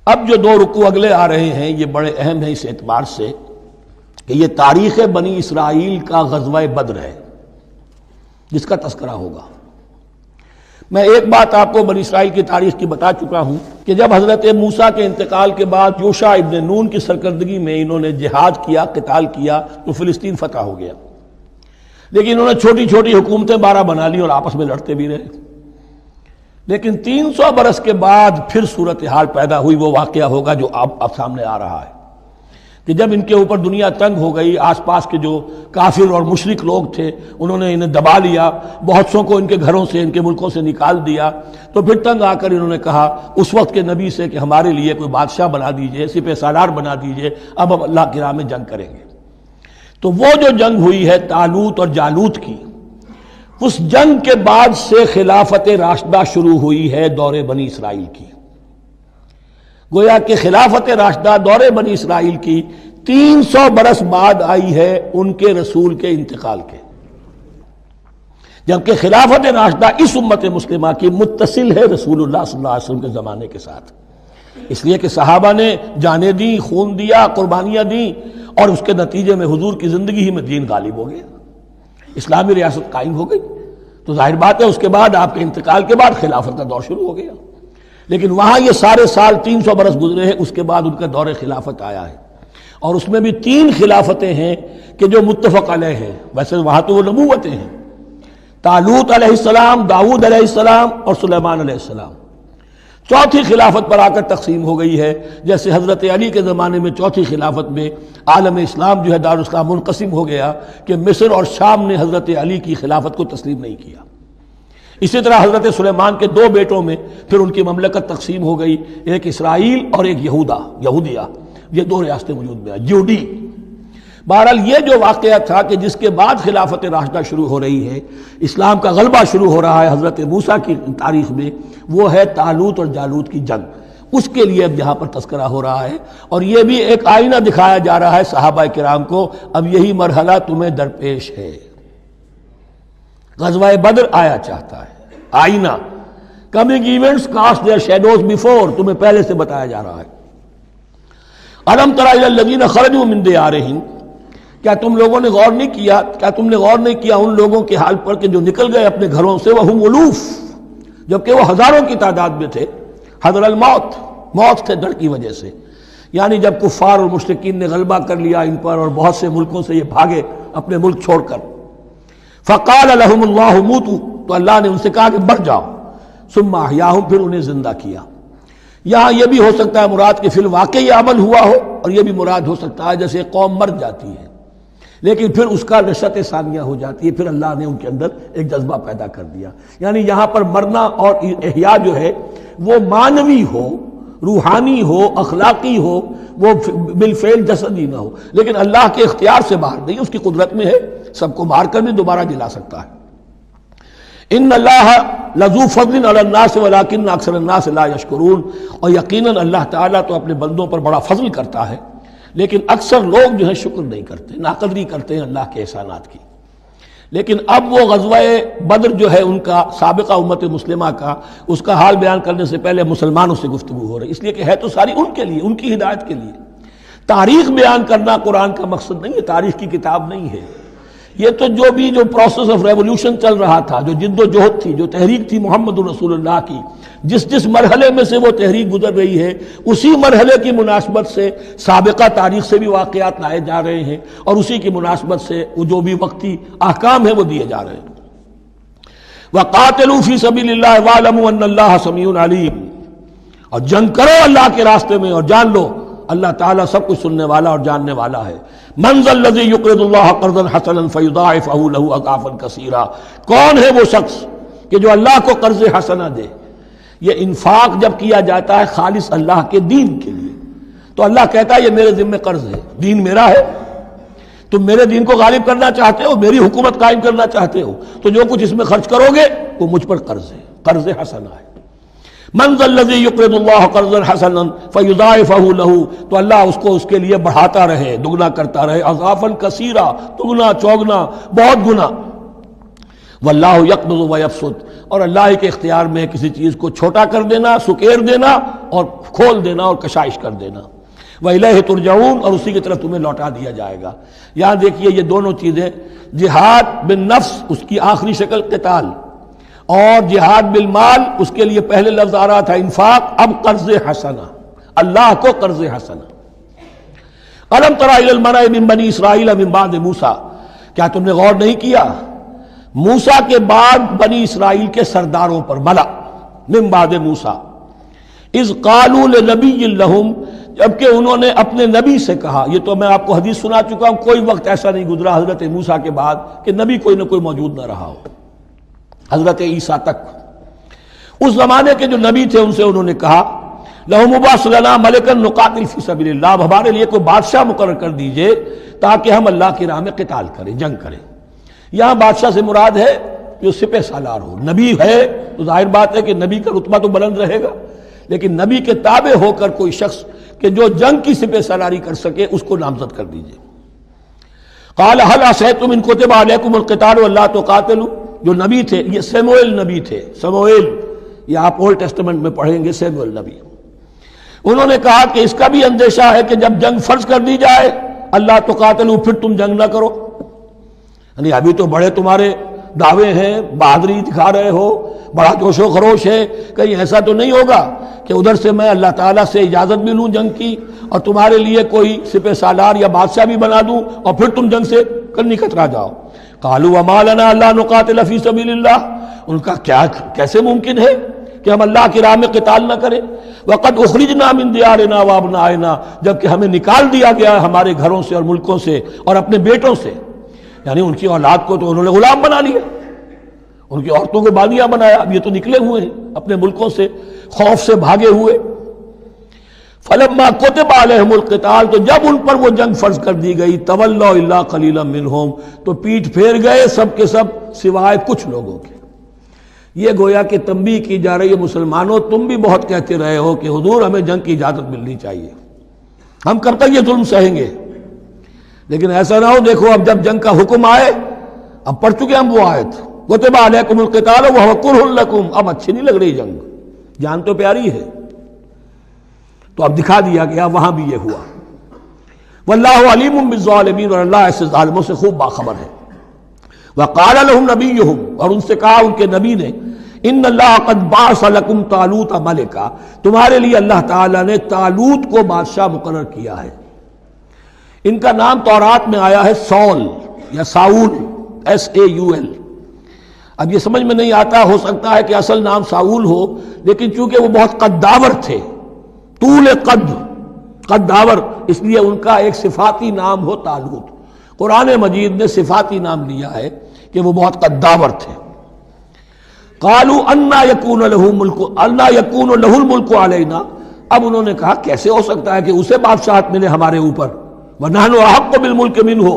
اب جو دو رکوع اگلے آ رہے ہیں یہ بڑے اہم ہیں اس اعتبار سے کہ یہ تاریخ بنی اسرائیل کا غزوہ بدر ہے جس کا تذکرہ ہوگا۔ میں ایک بات آپ کو بنی اسرائیل کی تاریخ کی بتا چکا ہوں کہ جب حضرت موسیٰ کے انتقال کے بعد یوشع ابن نون کی سرکردگی میں انہوں نے جہاد کیا، قتال کیا تو فلسطین فتح ہو گیا، لیکن انہوں نے چھوٹی چھوٹی حکومتیں 12 بنا لی اور آپس میں لڑتے بھی رہے۔ لیکن 300 برس کے بعد پھر صورتحال پیدا ہوئی، وہ واقعہ ہوگا جو اب سامنے آ رہا ہے کہ جب ان کے اوپر دنیا تنگ ہو گئی، آس پاس کے جو کافر اور مشرک لوگ تھے انہوں نے انہیں دبا لیا، بہت سوں کو ان کے گھروں سے، ان کے ملکوں سے نکال دیا، تو پھر تنگ آ کر انہوں نے کہا اس وقت کے نبی سے کہ ہمارے لیے کوئی بادشاہ بنا دیجئے، سپہ سالار بنا دیجئے، اب ہم اللہ کی راہ میں جنگ کریں گے۔ تو وہ جو جنگ ہوئی ہے طالوت اور جالوت کی، اس جنگ کے بعد سے خلافت راشدہ شروع ہوئی ہے دور بنی اسرائیل کی۔ گویا کہ خلافت راشدہ دور بنی اسرائیل کی 300 برس بعد آئی ہے ان کے رسول کے انتقال کے، جبکہ خلافت راشدہ اس امت مسلمہ کی متصل ہے رسول اللہ صلی اللہ علیہ وسلم کے زمانے کے ساتھ، اس لیے کہ صحابہ نے جانیں دیں، خون دیا، قربانیاں دیں، اور اس کے نتیجے میں حضور کی زندگی ہی میں دین غالب ہو گیا، اسلامی ریاست قائم ہو گئی۔ تو ظاہر بات ہے اس کے بعد آپ کے انتقال کے بعد خلافت کا دور شروع ہو گیا، لیکن وہاں یہ سارے سال 300 برس گزرے ہیں، اس کے بعد ان کا دور خلافت آیا ہے، اور اس میں بھی 3 خلافتیں ہیں کہ جو متفق علیہ ہیں، ویسے وہاں تو وہ نبوتیں ہیں، طالوت علیہ السلام، داؤد علیہ السلام اور سلیمان علیہ السلام۔ چوتھی خلافت پر آ کر تقسیم ہو گئی ہے، جیسے حضرت علی کے زمانے میں چوتھی خلافت میں عالم اسلام جو ہے دارالاسلام منقسم ہو گیا کہ مصر اور شام نے حضرت علی کی خلافت کو تسلیم نہیں کیا۔ اسی طرح حضرت سلیمان کے 2 بیٹوں میں پھر ان کی مملکت تقسیم ہو گئی، ایک اسرائیل اور ایک یہودیہ، یہ 2 ریاستیں وجود میں آئی، جیوڈی۔ بہرحال یہ جو واقعہ تھا کہ جس کے بعد خلافت راشدہ شروع ہو رہی ہے، اسلام کا غلبہ شروع ہو رہا ہے حضرت موسیٰ کی تاریخ میں، وہ ہے طالوت اور جالوت کی جنگ۔ اس کے لیے اب یہاں پر تذکرہ ہو رہا ہے، اور یہ بھی ایک آئینہ دکھایا جا رہا ہے صحابہ کرام کو، اب یہی مرحلہ تمہیں درپیش ہے۔ غزوہ بدر آیا چاہتا ہے، آئینہ، coming events cast their shadows before, تمہیں پہلے سے بتایا جا رہا ہے۔ الم تر الی الذین خرجوا من دیارہم، کیا تم لوگوں نے غور نہیں کیا، کیا تم نے غور نہیں کیا ان لوگوں کے حال پر کہ جو نکل گئے اپنے گھروں سے، وہم الوف، جبکہ وہ ہزاروں کی تعداد میں تھے، حذر الموت، موت سے ڈر کی وجہ سے، یعنی جب کفار اور مشرکین نے غلبہ کر لیا ان پر اور بہت سے ملکوں سے یہ بھاگے اپنے ملک چھوڑ کر، فقال لهم اللہ موتوا، تو اللہ نے ان سے کہا کہ مر جاؤ، ثم احیاہم، پھر انہیں زندہ کیا۔ یہاں یہ بھی ہو سکتا ہے مراد کہ فی الواقع یہ عمل ہوا ہو، اور یہ بھی مراد ہو سکتا ہے جیسے قوم مر جاتی ہے لیکن پھر اس کا نشأت ثانیہ ہو جاتی ہے، پھر اللہ نے ان کے اندر ایک جذبہ پیدا کر دیا، یعنی یہاں پر مرنا اور احیاء جو ہے وہ معنوی ہو، روحانی ہو، اخلاقی ہو، وہ بالفعل جسدی نہ ہو، لیکن اللہ کے اختیار سے باہر نہیں، اس کی قدرت میں ہے، سب کو مار کر بھی دوبارہ جلا سکتا ہے۔ ان اللہ لذو فضل علی الناس ولکن اکثر الناس لا یشکرون، اور یقیناً اللہ تعالیٰ تو اپنے بندوں پر بڑا فضل کرتا ہے، لیکن اکثر لوگ جو ہے شکر نہیں کرتے، ناقدری کرتے ہیں اللہ کے احسانات کی۔ لیکن اب وہ غزوہ بدر جو ہے ان کا سابقہ امت مسلمہ کا، اس کا حال بیان کرنے سے پہلے مسلمانوں سے گفتگو ہو رہی، اس لیے کہ ہے تو ساری ان کے لیے، ان کی ہدایت کے لیے۔ تاریخ بیان کرنا قرآن کا مقصد نہیں ہے، تاریخ کی کتاب نہیں ہے یہ، تو جو پروسیس آف ریولوشن چل رہا تھا، جو جد و جہد تھی، جو تحریک تھی محمد رسول اللہ کی، جس مرحلے میں سے وہ تحریک گزر رہی ہے، اسی مرحلے کی مناسبت سے سابقہ تاریخ سے بھی واقعات لائے جا رہے ہیں، اور اسی کی مناسبت سے وہ جو بھی وقتی احکام ہیں وہ دیے جا رہے ہیں۔ وَقَاتِلُوا فِي سَبِيلِ اللَّهِ وَاعْلَمُوا أَنَّ اللَّهَ سَمِيعٌ عَلِيمٌ، اور جنگ کرو اللہ کے راستے میں، اور جان لو اللہ تعالیٰ سب کچھ سننے والا اور جاننے والا ہے۔ من ذا الذی یقرض اللہ قرضا حسنا فیضاعفہ لہ اضعافا کثیرا، کون ہے وہ شخص کہ جو اللہ کو قرض حسنا دے؟ یہ انفاق جب کیا جاتا ہے خالص اللہ کے دین کے لیے، تو اللہ کہتا ہے یہ میرے ذمہ قرض ہے، دین میرا ہے، تم میرے دین کو غالب کرنا چاہتے ہو، میری حکومت قائم کرنا چاہتے ہو، تو جو کچھ اس میں خرچ کرو گے وہ مجھ پر قرض ہے، قرض حسنا ہے۔ من ذا الذی یقرض اللہ قرضا حسنا فیضاعفہ لہ، تو اللہ اس کو اس کے لیے بڑھاتا رہے، دگنا کرتا رہے، اضعافا کثیرا، دگنا چوگنا، بہت گنا۔ واللہ یقبض ویبسط، اور اللہ کے اختیار میں ہے کسی چیز کو چھوٹا کر دینا، سکیر دینا اور کھول دینا اور کشائش کر دینا۔ وَإِلَيْهِ تُرْجَعُونَ، اور اسی کی طرف تمہیں لوٹا دیا جائے گا۔ یہاں دیکھیے یہ دونوں چیزیں، جہاد بالنفس اس کی آخری شکل قتال، اور جہاد بالمال اس کے لیے پہلے لفظ آ رہا تھا انفاق، اب قرض حسنہ، اللہ کو قرض حسنہ۔ الم تر الی الملأ من بنی اسرائیل من بعد موسیٰ، کیا تم نے غور نہیں کیا موسیٰ کے بعد بنی اسرائیل کے سرداروں پر، ملا من بعد موسیٰ، اذ قالوا لنبی لہم، جبکہ انہوں نے اپنے نبی سے کہا۔ یہ تو میں آپ کو حدیث سنا چکا ہوں، کوئی وقت ایسا نہیں گزرا حضرت موسیٰ کے بعد کہ نبی کوئی نہ کوئی موجود نہ رہا ہو، حضرت عیسیٰ تک۔ اس زمانے کے جو نبی تھے ان سے انہوں نے کہا لَهُمْ مُبَعْثْ لَنَا مَلِكًا نُقَاتِلْ فِي سَبِيلِ اللَّهِ، اب ہمارے لیے کوئی بادشاہ مقرر کر دیجئے تاکہ ہم اللہ کی راہ میں قتال کریں، جنگ کریں۔ یہاں بادشاہ سے مراد ہے جو سپہ سالار ہو۔ نبی ہے تو ظاہر بات ہے کہ نبی کا رتبہ تو بلند رہے گا، لیکن نبی کے تابع ہو کر کوئی شخص کہ جو جنگ کی سپہ سالاری کر سکے اس کو نامزد کر دیجئے۔ قال هل عصیتم ان کتب علیکم القتال الا تقاتلوا، جو نبی تھے یہ سموئیل نبی تھے، سموئیل، یہ آپ اولڈ ٹیسٹمنٹ میں پڑھیں گے سموئیل نبی۔ انہوں نے کہا کہ اس کا بھی اندیشہ ہے کہ جب جنگ فرض کر دی جائے اللہ تقاتلوا، پھر تم جنگ نہ کرو، یعنی ابھی تو بڑے تمہارے دعوے ہیں، بہادری دکھا رہے ہو، بڑا جوش و خروش ہے، کہیں ایسا تو نہیں ہوگا کہ ادھر سے میں اللہ تعالیٰ سے اجازت بھی لوں جنگ کی اور تمہارے لیے کوئی سپہ سالار یا بادشاہ بھی بنا دوں اور پھر تم جنگ سے کرنی کترا جاؤ۔ قالوا وما لنا الا نقاتل فی سبیل اللہ، ان کا کیسے ممکن ہے کہ ہم اللہ کی راہ میں قتال نہ کریں؟ وقد اخرجنا من دیارنا وابنائنا، جبکہ ہمیں نکال دیا گیا ہے ہمارے گھروں سے اور ملکوں سے اور اپنے بیٹوں سے، یعنی ان کی اولاد کو تو انہوں نے غلام بنا لیا، ان کی عورتوں کو باندیاں بنایا، اب یہ تو نکلے ہوئے ہیں اپنے ملکوں سے، خوف سے بھاگے ہوئے۔ فلما کتب علیہم القتال، تو جب ان پر وہ جنگ فرض کر دی گئی، تولوا الا قلیلا منہم، تو پیٹھ پھیر گئے سب کے سب سوائے کچھ لوگوں کے۔ یہ گویا کہ تنبیہ کی جا رہی ہے مسلمانوں، تم بھی بہت کہتے رہے ہو کہ حضور ہمیں جنگ کی اجازت ملنی چاہیے، ہم کب تک یہ ظلم سہیں گے، لیکن ایسا نہ ہو دیکھو اب جب جنگ کا حکم آئے، اب پڑھ چکے ہم وہ آیت کتب علیکم القتال وہو کرہ لکم، اب اچھی نہیں لگ رہی جنگ، جان تو پیاری ہے، تو اب دکھا دیا گیا وہاں بھی یہ ہوا۔ واللہ علیم بالظالمین، اور اللہ ایسے ظالموں سے خوب باخبر ہے۔ وقال لهم نبیہم، اور ان سے کہا ان کے نبی نے، ان اللہ قد بعث لکم طالوت ملکا، تمہارے لیے اللہ تعالیٰ نے طالوت کو بادشاہ مقرر کیا ہے۔ ان کا نام تورات میں آیا ہے سول یا ساؤل، SAUL۔ اب یہ سمجھ میں نہیں آتا، ہو سکتا ہے کہ اصل نام ساؤل ہو، لیکن چونکہ وہ بہت قداور تھے، طول قداور، اس لیے ان کا ایک صفاتی نام ہو طالوت۔ قرآن مجید نے صفاتی نام لیا ہے کہ وہ بہت قداور تھے۔ قالوا انا یکون لہ الملک علینا، اب انہوں نے کہا کیسے ہو سکتا ہے کہ اسے بادشاہت ملے ہمارے اوپر، ونحن احق بالملک منہ،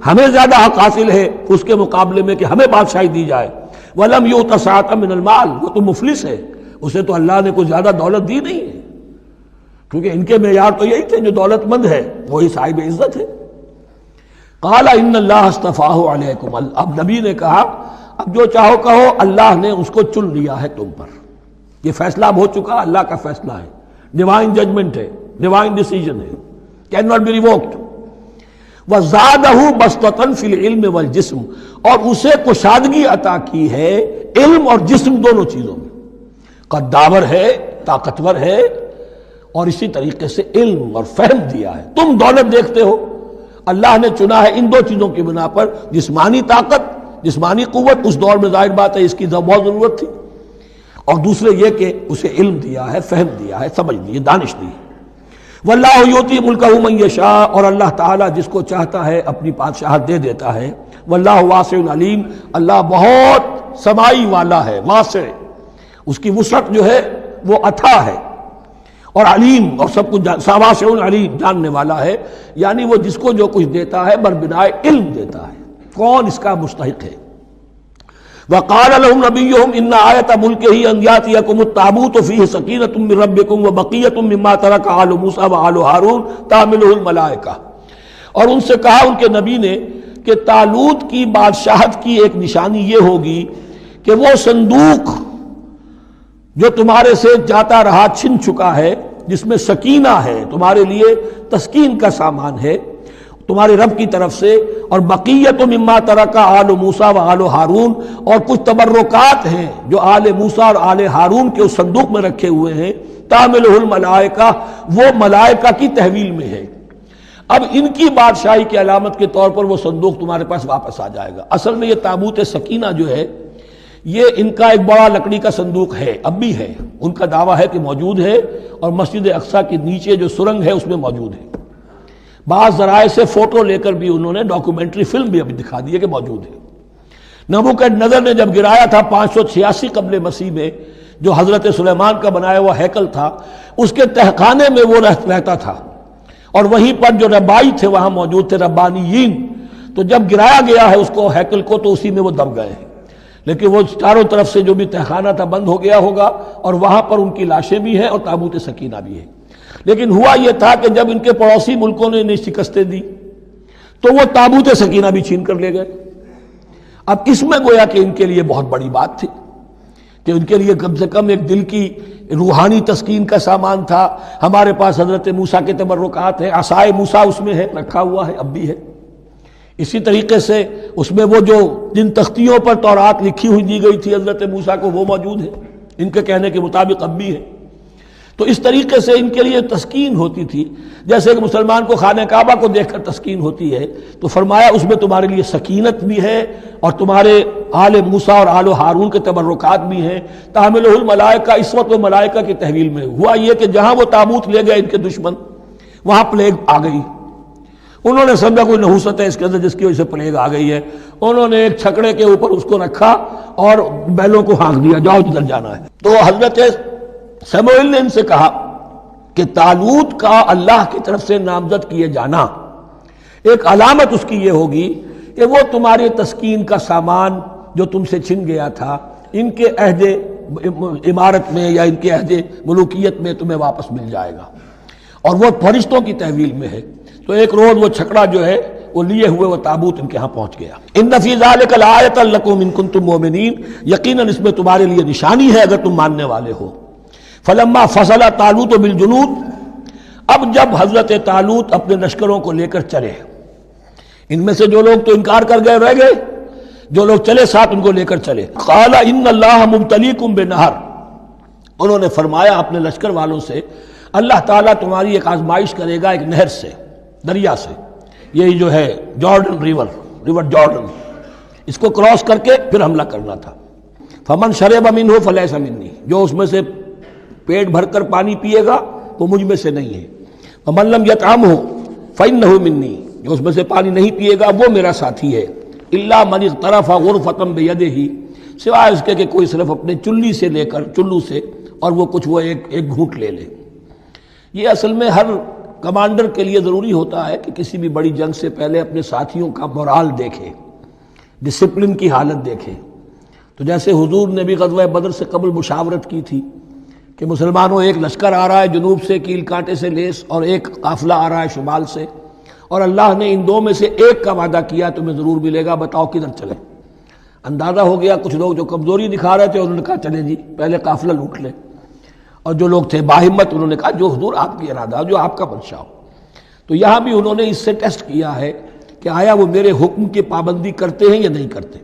ہمیں زیادہ حق حاصل ہے اس کے مقابلے میں کہ ہمیں بادشاہی دی جائے۔ ولم یؤت سعۃ من المال، وہ تو مفلس ہے، اسے تو اللہ نے کوئی زیادہ دولت دی نہیں ہے، کیونکہ ان کے معیار تو یہی تھے، جو دولت مند ہے وہی صاحب عزت ہے۔ قال ان اللہ اصطفاہ علیکم، اب نبی نے کہا اب جو چاہو کہو، اللہ نے اس کو چن لیا ہے تم پر، یہ فیصلہ اب ہو چکا، اللہ کا فیصلہ ہے، ڈیوائن ججمنٹ ہے، ڈیوائن ڈیسیجن ہے، کین ناٹ بی ریووکڈ۔ وزادہ بسطۃ فی العلم والجسم، اور اسے کشادگی عطا کی ہے علم اور جسم دونوں چیزوں میں، قداور ہے، طاقتور ہے، اور اسی طریقے سے علم اور فہم دیا ہے۔ تم دولت دیکھتے ہو، اللہ نے چنا ہے ان دو چیزوں کی بنا پر، جسمانی طاقت، جسمانی قوت، اس دور میں ظاہر بات ہے اس کی بہت ضرورت تھی، اور دوسرے یہ کہ اسے علم دیا ہے، فہم دیا ہے، سمجھ دی ہے، دانش دی ہے۔ واللہ یؤتی ملکہ من یشاء، اور اللہ تعالیٰ جس کو چاہتا ہے اپنی بادشاہت دے دیتا ہے۔ واللہ واسع علیم، اللہ بہت سمائی والا ہے، واسع، اس کی وسعت جو ہے وہ عطا ہے، اور علیم، اور سب کچھ واسع علیم، جاننے والا ہے، یعنی وہ جس کو جو کچھ دیتا ہے بربنائے علم دیتا ہے، کون اس کا مستحق ہے۔ وقال لهم نبيهم ان آیۃ ملکہ ان یاتیکم التابوت فیہ سکینۃ من ربکم وبقیۃ مما ترک آل موسیٰ وآل ہارون تحملہ الملائکہ، اور ان سے کہا ان کے نبی نے کہ طالوت کی بادشاہت کی ایک نشانی یہ ہوگی کہ وہ صندوق جو تمہارے سے جاتا رہا چھن چکا ہے، جس میں سکینہ ہے، تمہارے لیے تسکین کا سامان ہے تمہارے رب کی طرف سے، اور بقیت مما ترک آل موسیٰ و آل ہارون، اور کچھ تبرکات ہیں جو آل موسیٰ اور آل ہارون کے اس صندوق میں رکھے ہوئے ہیں، تحملہ الملائکہ، وہ ملائکہ کی تحویل میں ہے۔ اب ان کی بادشاہی کی علامت کے طور پر وہ صندوق تمہارے پاس واپس آ جائے گا۔ اصل میں یہ تابوت سکینہ جو ہے یہ ان کا ایک بڑا لکڑی کا صندوق ہے، اب بھی ہے، ان کا دعویٰ ہے کہ موجود ہے، اور مسجد اقصیٰ کے نیچے جو سرنگ ہے اس میں موجود ہے۔ بعض ذرائع سے فوٹو لے کر بھی انہوں نے ڈاکومنٹری فلم بھی ابھی دکھا دی ہے کہ موجود ہے۔ نبوکدنضر نے جب گرایا تھا 586 قبل مسیح میں، جو حضرت سلیمان کا بنایا ہوا ہیکل تھا، اس کے تہخانے میں وہ رہتا تھا، اور وہیں پر جو ربائی تھے وہاں موجود تھے، ربانیین۔ تو جب گرایا گیا ہے اس کو، ہیکل کو، تو اسی میں وہ دب گئے ہیں، لیکن وہ چاروں طرف سے جو بھی تہخانہ تھا بند ہو گیا ہوگا، اور وہاں پر ان کی لاشیں بھی ہیں اور تابوت سکینہ بھی ہے۔ لیکن ہوا یہ تھا کہ جب ان کے پڑوسی ملکوں نے انہیں شکستیں دی تو وہ تابوت سکینہ بھی چھین کر لے گئے۔ اب اس میں گویا کہ ان کے لیے بہت بڑی بات تھی کہ ان کے لیے کم سے کم ایک دل کی روحانی تسکین کا سامان تھا۔ ہمارے پاس حضرت موسیٰ کے تبرکات ہیں، عصائے موسیٰ اس میں ہے، رکھا ہوا ہے، اب بھی ہے۔ اسی طریقے سے اس میں وہ جو جن تختیوں پر تورات لکھی ہوئی دی گئی تھی حضرت موسیٰ کو، وہ موجود ہے، ان کے کہنے کے مطابق اب بھی ہے۔ تو اس طریقے سے ان کے لیے تسکین ہوتی تھی، جیسے کہ مسلمان کو خانہ کعبہ کو دیکھ کر تسکین ہوتی ہے، تو فرمایا اس میں تمہارے لیے سکینت بھی ہے، اور تمہارے آل موسیٰ اور آل ہارون کے تبرکات بھی ہیں۔ تحملہ الملائکہ، اس وقت وہ ملائکہ کی تحویل میں ہوا یہ کہ جہاں وہ تابوت لے گئے ان کے دشمن، وہاں پلیگ آ گئی۔ انہوں نے سمجھا کوئی نحوست ہے اس کے اندر جس کی وجہ سے پلیگ آ گئی ہے، انہوں نے ایک چھکڑے کے اوپر اس کو رکھا اور بیلوں کو ہانک دیا، جاؤ جدھر جانا ہے۔ تو حضرت سموئیل نے ان سے کہا کہ طالوت کا اللہ کی طرف سے نامزد کیے جانا ایک علامت اس کی یہ ہوگی کہ وہ تمہاری تسکین کا سامان جو تم سے چھن گیا تھا، ان کے عہد امارت میں یا ان کے عہد ملوکیت میں تمہیں واپس مل جائے گا، اور وہ فرشتوں کی تحویل میں ہے۔ تو ایک روز وہ چھکڑا جو ہے وہ لیے ہوئے وہ تابوت ان کے ہاں پہنچ گیا۔ ان فی ذلک لآیۃ لکم ان کنتم مؤمنین، یقیناً اس میں تمہارے لیے نشانی ہے اگر تم ماننے والے ہو۔ فلما فصل طالوت بالجنود، اب جب حضرت طالوت اپنے لشکروں کو لے کر چلے، ان میں سے جو لوگ تو انکار کر گئے رہ گئے، جو لوگ چلے ساتھ ان کو لے کر چلے۔ قال ان اللہ مبتلیکم بنہر، انہوں نے فرمایا اپنے لشکر والوں سے اللہ تعالیٰ تمہاری ایک آزمائش کرے گا ایک نہر سے، دریا سے، یہی جو ہے جارڈن ریور جارڈن، اس کو کراس کر کے پھر حملہ کرنا تھا۔ فمن شرب منہ فلیس منی، جو اس میں سے پیٹ بھر کر پانی پیے گا وہ مجھ میں سے نہیں ہے۔ ومن لم یطعمہ فإنہ منی، جو اس میں سے پانی نہیں پیے گا وہ میرا ساتھی ہے۔ الا من اغترف غرفۃ بیدہ، سوائے اس کے کہ کوئی صرف اپنے چلی سے لے کر، چلو سے، اور وہ کچھ وہ ایک گھونٹ لے لے۔ یہ اصل میں ہر کمانڈر کے لیے ضروری ہوتا ہے کہ کسی بھی بڑی جنگ سے پہلے اپنے ساتھیوں کا مورال دیکھے، ڈسپلن کی حالت دیکھے۔ تو جیسے حضور نے بھی غزوہ بدر سے قبل مشاورت کی تھی کہ مسلمانوں ایک لشکر آ رہا ہے جنوب سے کیل کانٹے سے لیس، اور ایک قافلہ آ رہا ہے شمال سے، اور اللہ نے ان دو میں سے ایک کا وعدہ کیا تمہیں ضرور ملے گا، بتاؤ کدھر چلیں۔ اندازہ ہو گیا، کچھ لوگ جو کمزوری دکھا رہے تھے انہوں نے کہا چلیں جی پہلے قافلہ لوٹ لیں، اور جو لوگ تھے باہمت انہوں نے کہا جو حضور آپ کی ارادہ، جو آپ کا منشا ہو۔ تو یہاں بھی انہوں نے اس سے ٹیسٹ کیا ہے کہ آیا وہ میرے حکم کی پابندی کرتے ہیں یا نہیں کرتے۔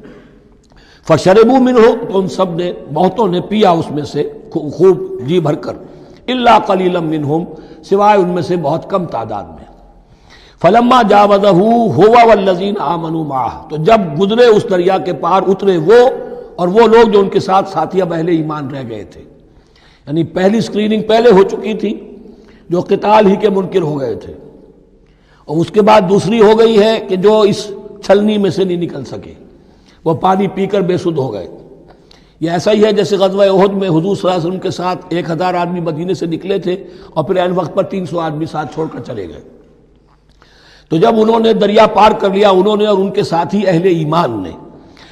فشربوا منہ، تو ان سب نے، بہتوں نے پیا اس میں سے خوب جی بھر کر، الا قلیلا منہم، سوائے ان میں سے بہت کم تعداد میں۔ فلما جاوزہ هو والذین آمنوا معہ، تو جب گزرے اس دریا کے پار، اترے وہ اور وہ لوگ جو ان کے ساتھ ساتھیہ اہل ایمان رہ گئے تھے، یعنی پہلی سکریننگ پہلے ہو چکی تھی، جو قتال ہی کے منکر ہو گئے تھے، اور اس کے بعد دوسری ہو گئی ہے کہ جو اس چھلنی میں سے نہیں نکل سکے، وہ پانی پی کر بے سدھ ہو گئے۔ یہ ایسا ہی ہے جیسے غزوہ احد میں حضور صلی اللہ علیہ وسلم کے ساتھ 1000 آدمی مدینے سے نکلے تھے، اور پھر عین وقت پر 300 آدمی ساتھ چھوڑ کر چلے گئے۔ تو جب انہوں نے دریا پار کر لیا، انہوں نے اور ان کے ساتھی اہل ایمان نے،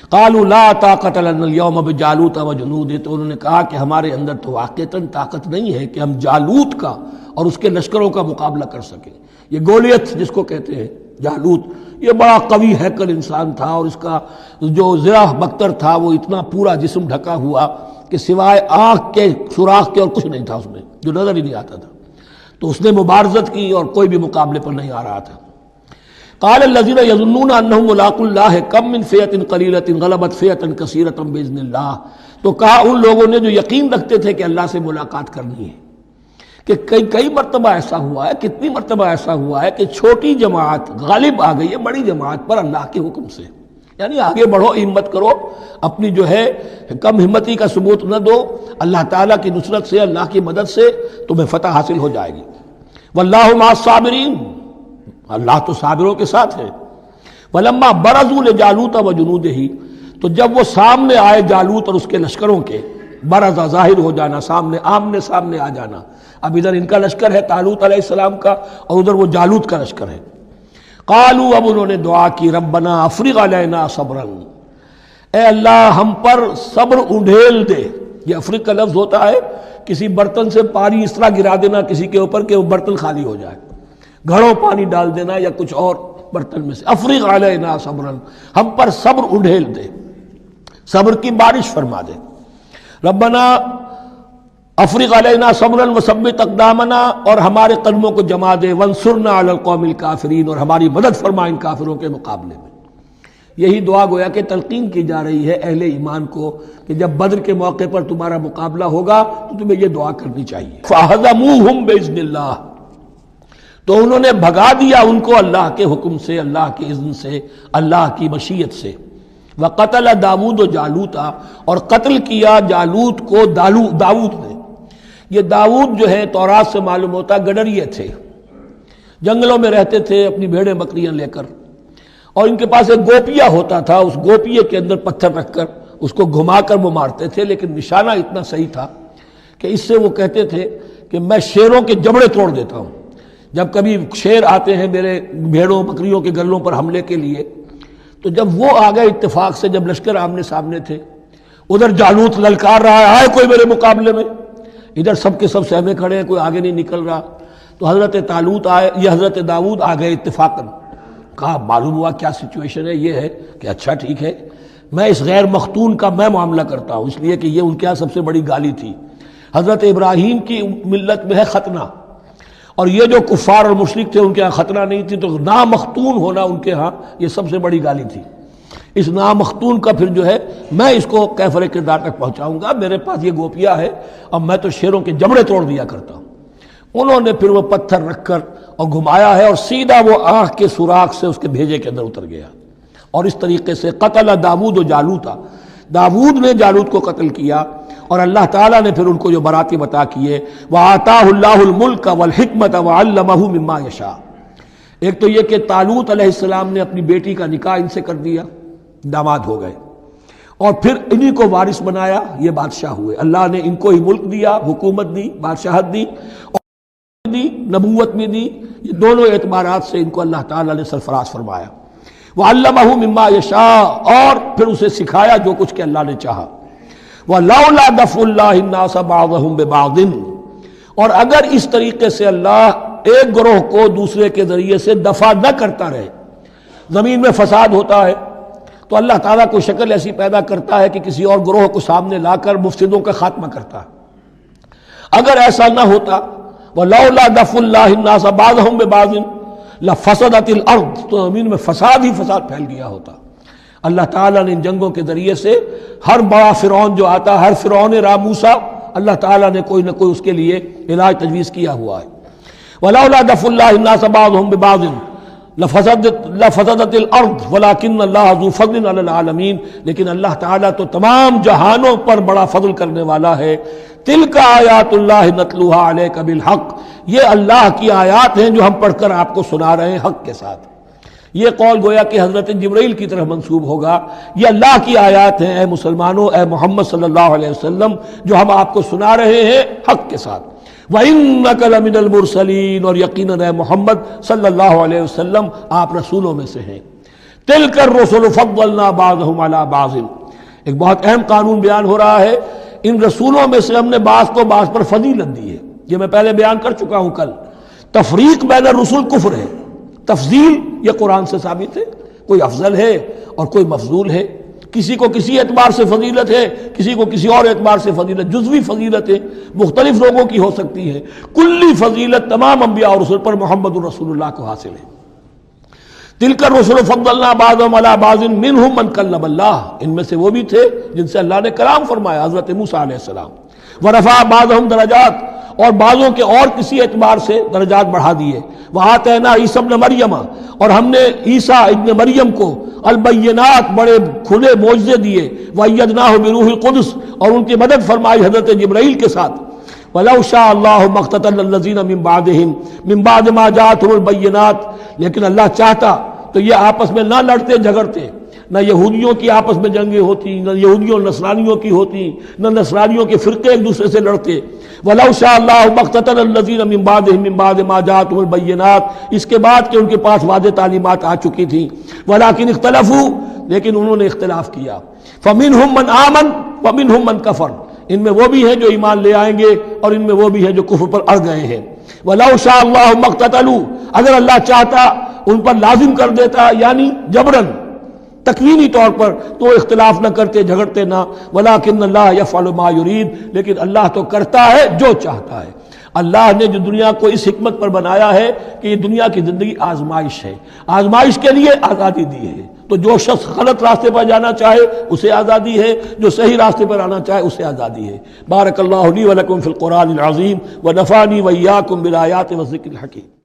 قالوا لا طاقت لنا اليوم بجالوت وجنودہ، تو انہوں نے کہا کہ ہمارے اندر تو واقعتاً طاقت نہیں ہے کہ ہم جالوت کا اور اس کے لشکروں کا مقابلہ کر سکیں۔ یہ گولیت جس کو کہتے ہیں، جالوت یہ بڑا قوی ہیکل انسان تھا، اور اس کا جو ذرا بختر تھا وہ اتنا پورا جسم ڈھکا ہوا کہ سوائے آنکھ کے سوراخ کے اور کچھ نہیں تھا اس میں، جو نظر ہی نہیں آتا تھا۔ تو اس نے مبارزت کی اور کوئی بھی مقابلے پر نہیں آ رہا تھا۔ قال الذين يظنون انهم ملاقو الله كم من فئة قليلة غلبت فئة كثيرة باذن الله، تو کہا ان لوگوں نے جو یقین رکھتے تھے کہ اللہ سے ملاقات کرنی ہے، کہ کئی مرتبہ ایسا ہوا ہے، کتنی مرتبہ ایسا ہوا ہے کہ چھوٹی جماعت غالب آ گئی ہے بڑی جماعت پر اللہ کے حکم سے، یعنی آگے بڑھو، ہمت کرو، اپنی جو ہے کم ہمتی کا ثبوت نہ دو، اللہ تعالیٰ کی نصرت سے، اللہ کی مدد سے تمہیں فتح حاصل ہو جائے گی۔ واللہ مع الصابرین، اللہ تو صابروں کے ساتھ ہے۔ ولما برزوا لجالوت وجنودہ، تو جب وہ سامنے آئے جالوت اور اس کے لشکروں کے، برزا ظاہر ہو جانا، سامنے آمنے سامنے آ جانا، اب ادھر ان کا لشکر ہے طالوت علیہ السلام کا، اور ادھر وہ جالوت کا لشکر ہے۔ قالوا، اب انہوں نے دعا کی، ربنا افرغ علینا صبرا، اے اللہ ہم پر صبر انڈھیل دے۔ یہ افرغ کا لفظ ہوتا ہے کسی برتن سے پانی اس طرح گرا دینا کسی کے اوپر کہ وہ برتن خالی ہو جائے، گھڑوں پانی ڈال دینا یا کچھ اور برتن میں سے۔ افرغ علینا صبرا، ہم پر صبر انڈھیل دے، صبر کی بارش فرما دے۔ ربنا افرغ علینا صبرا وثبت اقدامنا، اور ہمارے قدموں کو جما دے، وانصرنا علی القوم الکافرین، اور ہماری مدد فرما ان کافروں کے مقابلے میں۔ یہی دعا گویا کہ تلقین کی جا رہی ہے اہل ایمان کو کہ جب بدر کے موقع پر تمہارا مقابلہ ہوگا تو تمہیں یہ دعا کرنی چاہیے۔ فَهَزَمُوهُمْ بِإِذْنِ اللَّهِ، تو انہوں نے بھگا دیا ان کو اللہ کے حکم سے، اللہ کے اذن سے، اللہ کی مشیت سے۔ وَقَتَلَ داود جالوتا، اور قتل کیا جالوت کو داود نے۔ یہ داود جو ہے تورات سے معلوم ہوتا گڈریے تھے، جنگلوں میں رہتے تھے اپنی بھیڑیں بکریاں لے کر، اور ان کے پاس ایک گوپیا ہوتا تھا، اس گوپیے کے اندر پتھر رکھ کر اس کو گھما کر وہ مارتے تھے، لیکن نشانہ اتنا صحیح تھا کہ اس سے وہ کہتے تھے کہ میں شیروں کے جبڑے توڑ دیتا ہوں۔ جب کبھی شیر آتے ہیں میرے بھیڑوں بکریوں کے گلوں پر حملے کے لیے، تو جب وہ آ گئے اتفاق سے، جب لشکر آمنے سامنے تھے، ادھر جالوت للکار رہا ہے آئے کوئی میرے مقابلے میں، ادھر سب کے سب سہمے کھڑے ہیں، کوئی آگے نہیں نکل رہا، تو حضرت طالوت آئے، یہ حضرت داؤد آ گئے اتفاقاً، کہا معلوم ہوا کیا سچویشن ہے، یہ ہے کہ اچھا ٹھیک ہے، میں اس غیر مختون کا میں معاملہ کرتا ہوں، اس لیے کہ یہ ان کے یہاں سب سے بڑی گالی تھی۔ حضرت ابراہیم کی ملت میں ہے ختنہ، اور یہ جو کفار اور مشرک تھے ان کے ہاں ختنہ نہیں تھی، تو نامختون ہونا ان کے ہاں یہ سب سے بڑی گالی تھی۔ اس نامختون کا پھر جو ہے میں اس کو کیفر کردار تک پہنچاؤں گا، میرے پاس یہ گوپیا ہے اور میں تو شیروں کے جبڑے توڑ دیا کرتا ہوں۔ انہوں نے پھر وہ پتھر رکھ کر اور گھمایا ہے، اور سیدھا وہ آنکھ کے سوراخ سے اس کے بھیجے کے اندر اتر گیا، اور اس طریقے سے قتل داود و جالوتا، داود نے جالوت کو قتل کیا، اور اللہ تعالیٰ نے پھر ان کو جو براتیں عطا کیے، وَآتَاهُ اللَّهُ الْمُلْكَ وَالْحِكْمَةَ وَعَلَّمَهُ مِمَّا يَشَاءُ۔ ایک تو یہ کہ طالوت علیہ السلام نے اپنی بیٹی کا نکاح ان سے کر دیا، داماد ہو گئے، اور پھر انہی کو وارث بنایا، یہ بادشاہ ہوئے، اللہ نے ان کو ہی ملک دیا، حکومت دی، بادشاہت دی، اور دی نبوت میں دی، یہ دونوں اعتبارات سے ان کو اللہ تعالیٰ نے سرفراز فرمایا۔ وَعَلَّمَهُ مِمَّا يَشَاءُ، اور پھر اسے سکھایا جو کچھ کہ اللہ نے چاہا۔ وَلَوْلَا دَفْعُ اللَّهِ النَّاسَ بَعْضَهُمْ بِبَعْضٍ، اور اگر اس طریقے سے اللہ ایک گروہ کو دوسرے کے ذریعے سے دفع نہ کرتا رہے، زمین میں فساد ہوتا ہے تو اللہ تعالیٰ کو شکل ایسی پیدا کرتا ہے کہ کسی اور گروہ کو سامنے لا کر مفسدوں کا خاتمہ کرتا ہے۔ اگر ایسا نہ ہوتا، وَلَوْلَا دَفْعُ اللَّهِ النَّاسَ بَعْضَهُمْ بِبَعْضٍ لَفَسَدَتِ الْأَرْضُ، تو زمین میں فساد ہی فساد پھیل گیا ہوتا۔ اللہ تعالیٰ نے ان جنگوں کے ذریعے سے ہر بڑا فرعون جو آتا، ہر فرعون موسیٰ، اللہ تعالیٰ نے کوئی نہ کوئی اس کے لیے علاج تجویز کیا ہوا ہے۔ وَلَوْلَا دَفْعُ اللَّهِ النَّاسَ بَعْضَهُمْ بِبَعْضٍ لفسدت الارض ولكن اللہ ذو فضل علی العالمین، لیکن اللہ تعالیٰ تو تمام جہانوں پر بڑا فضل کرنے والا ہے۔ تلک آیات اللہ نتلوها علیک بالحق، یہ اللہ کی آیات ہیں جو ہم پڑھ کر آپ کو سنا رہے ہیں حق کے ساتھ۔ یہ قول گویا کہ حضرت جبرائیل کی طرف منسوب ہوگا، یہ اللہ کی آیات ہیں اے مسلمانوں، اے محمد صلی اللہ علیہ وسلم، جو ہم آپ کو سنا رہے ہیں حق کے ساتھ۔ وَإِنَّكَ لَمِنَ الْمُرْسَلِينَ، اور یقیناً اے محمد صلی اللہ علیہ وسلم آپ رسولوں میں سے ہیں۔ تِلْكَ الرُّسُلُ فَضَّلْنَا بَعْضَهُمْ عَلَى بَعْضٍ، ایک بہت اہم قانون بیان ہو رہا ہے، ان رسولوں میں سے ہم نے بعض کو بعض پر فضیلت دی ہے۔ یہ میں پہلے بیان کر چکا ہوں کل، تفریق بین الرسل کفر ہے، تفضیل یہ قرآن سے ثابت ہے، کوئی افضل ہے اور کوئی مفضول ہے، کسی کو کسی اعتبار سے فضیلت ہے، کسی کو کسی اور اعتبار سے فضیلت، جزوی فضیلت ہے مختلف لوگوں کی ہو سکتی ہے، کلی فضیلت تمام انبیاء اور رسول پر محمد الرسول اللہ کو حاصل ہے۔ تلک الرسل فضلنا بعضهم على بعض منهم من کلم اللہ، ان میں سے وہ بھی تھے جن سے اللہ نے کلام فرمایا، حضرت موسیٰ علیہ السلام، ورفع بعضهم درجات، اور بعضوں کے اور کسی اعتبار سے درجات بڑھا دیے، وآتینا عیسی ابن مریم، اور ہم نے عیسیٰ ابن مریم کو البینات بڑے کھلے معجزے دیے، وأیدناہ بروح القدس، اور ان کی مدد فرمائی حضرت جبرائیل کے ساتھ، وَلَوْ شَاءَ اللَّهُ مَا اقْتَتَلَ الَّذِينَ مِن بَعْدِهِمْ مِن بَعْدِ مَا جَاءَتْهُمُ الْبَيِّنَاتُ، لیکن اللہ چاہتا تو یہ آپس میں نہ لڑتے جھگڑتے، نہ یہودیوں کی آپس میں جنگیں ہوتی، نہ یہودیوں اور نصرانیوں کی ہوتی، نہ نصرانیوں کے فرقے ایک دوسرے سے لڑتے۔ وَلَوْ شَاءَ اللَّهُ مَا اقْتَتَلَ الَّذِينَ مِن بَعْدِهِمْ مِن بَعْدِ مَا جَاءَتْهُمُ الْبَيِّنَاتُ، اس کے بعد کہ ان کے پاس واضح تعلیمات آ چکی تھیں، وَلَٰكِنِ اخْتَلَفُوا، لیکن انہوں نے اختلاف کیا، فَمِنْهُم مَّنْ آمَنَ وَمِنْهُم مَّنْ كَفَرَ، ان میں وہ بھی ہیں جو ایمان لے آئیں گے اور ان میں وہ بھی ہیں جو کفر پر اڑ گئے ہیں۔ وَلَوْ شَاءَ اللَّهُ مَا اقْتَتَلُوا، اگر اللہ چاہتا ان پر لازم کر دیتا، یعنی جبراً تکوینی طور پر، تو اختلاف نہ کرتے، جھگڑتے نہ، وَلَٰكِنَّ اللَّهَ يَفْعَلُ مَا يُرِيدُ، لیکن اللہ تو کرتا ہے جو چاہتا ہے۔ اللہ نے جو دنیا کو اس حکمت پر بنایا ہے کہ یہ دنیا کی زندگی آزمائش ہے، آزمائش کے لیے آزادی دی ہے، تو جو شخص غلط راستے پر جانا چاہے اسے آزادی ہے، جو صحیح راستے پر آنا چاہے اسے آزادی ہے۔ بارک اللہ لی و لکم فی القرآن العظیم ونفعنی وإیاکم بالآیات والذکر الحکیم۔